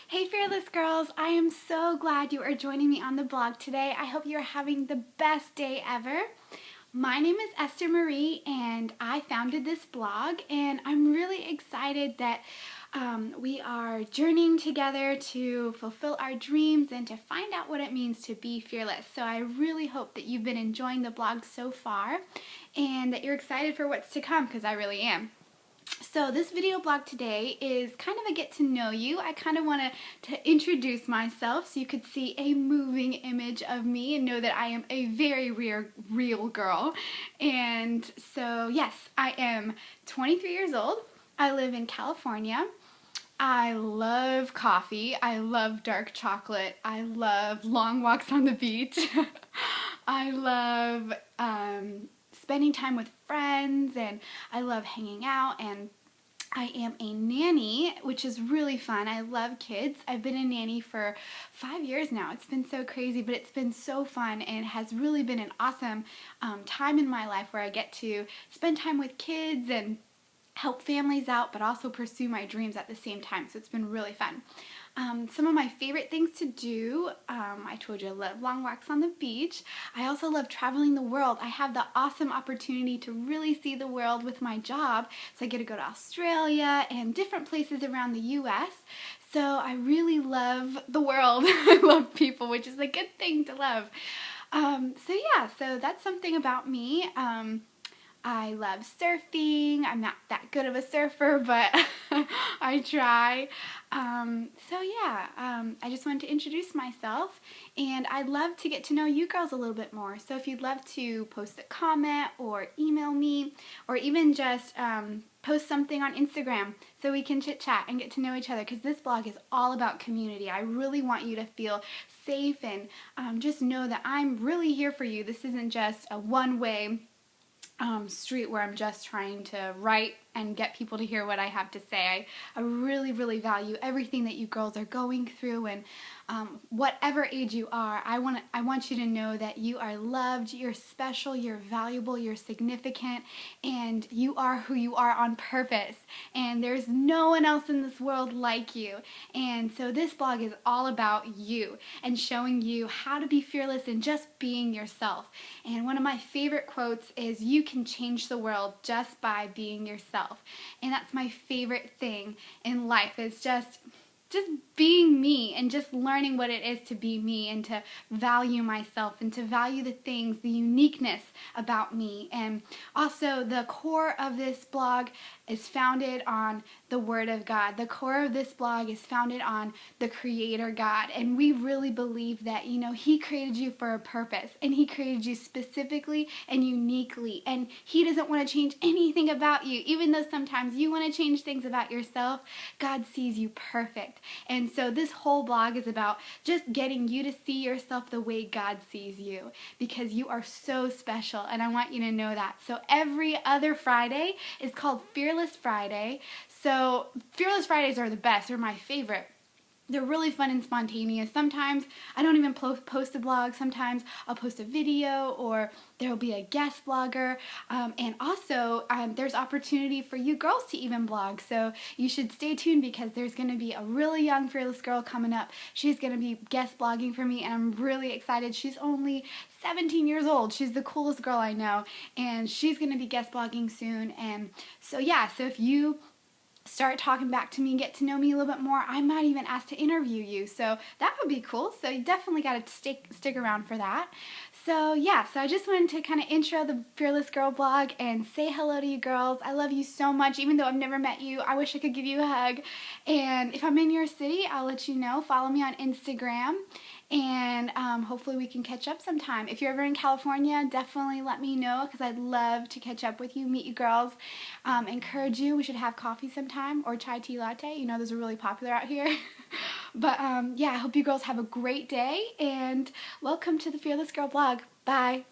Hey Fearless Girls, I am so glad you are joining me on the blog today. I hope you are having the best day ever. My name is Esther Marie and I founded this blog, and I'm really excited that we are journeying together to fulfill our dreams and to find out what it means to be fearless. So I really hope that you've been enjoying the blog so far and that you're excited for what's to come, because I really am. So this video blog today is kind of a get to know you. I kind of want to introduce myself so you could see a moving image of me and know that I am a very real girl. And so yes, I am 23 years old. I live in California. I love coffee. I love dark chocolate. I love long walks on the beach. I love spending time with friends, and I love hanging out, and I am a nanny, which is really fun. I love kids. I've been a nanny for 5 years now. It's been so crazy, but it's been so fun and has really been an awesome time in my life where I get to spend time with kids and help families out, but also pursue my dreams at the same time. So it's been really fun. Some of my favorite things to do, I told you I love long walks on the beach. I also love traveling the world. I have the awesome opportunity to really see the world with my job. So I get to go to Australia and different places around the US. So I really love the world. I love people, which is a good thing to love. So that's something about me. I love surfing. I'm not that good of a surfer, but I try. I just wanted to introduce myself, and I'd love to get to know you girls a little bit more. So if you'd love to post a comment or email me, or even just post something on Instagram so we can chit chat and get to know each other, because this blog is all about community. I really want you to feel safe and just know that I'm really here for you. This isn't just a one-way street where I'm just trying to write and get people to hear what I have to say. I really value everything that you girls are going through, and whatever age you are, I want you to know that you are loved, you're special, you're valuable, you're significant, and you are who you are on purpose. And there's no one else in this world like you. And so this blog is all about you and showing you how to be fearless and just being yourself. And one of my favorite quotes is, "You can change the world just by being yourself." And that's my favorite thing in life, is just being me and just learning what it is to be me and to value myself and to value the things, the uniqueness about me. And also the core of this blog is founded on the Word of God. The core of this blog is founded on the Creator God. And we really believe that, He created you for a purpose, and He created you specifically and uniquely. And He doesn't want to change anything about you. Even though sometimes you want to change things about yourself, God sees you perfect. And so this whole blog is about just getting you to see yourself the way God sees you, because you are so special, and I want you to know that. So every other Friday is called Fearless Friday. So Fearless Fridays are the best. They're my favorite. They're really fun and spontaneous. Sometimes I don't even post a blog. Sometimes I'll post a video, or there'll be a guest blogger. And also, there's opportunity for you girls to even blog. So you should stay tuned, because there's going to be a really young fearless girl coming up. She's going to be guest blogging for me, and I'm really excited. She's only 17 years old. She's the coolest girl I know, and she's going to be guest blogging soon. And so if you start talking back to me and get to know me a little bit more, I might even ask to interview you. So that would be cool. So you definitely got to stick around for that. So I just wanted to kind of intro the Fearless Girl blog and say hello to you girls. I love you so much. Even though I've never met you, I wish I could give you a hug. And if I'm in your city, I'll let you know. Follow me on Instagram. And hopefully we can catch up sometime. If you're ever in California, definitely let me know, because I'd love to catch up with you, meet you girls, encourage you. We should have coffee sometime, or chai tea latte. Those are really popular out here. But I hope you girls have a great day, and welcome to the Fearless Girl blog. Bye.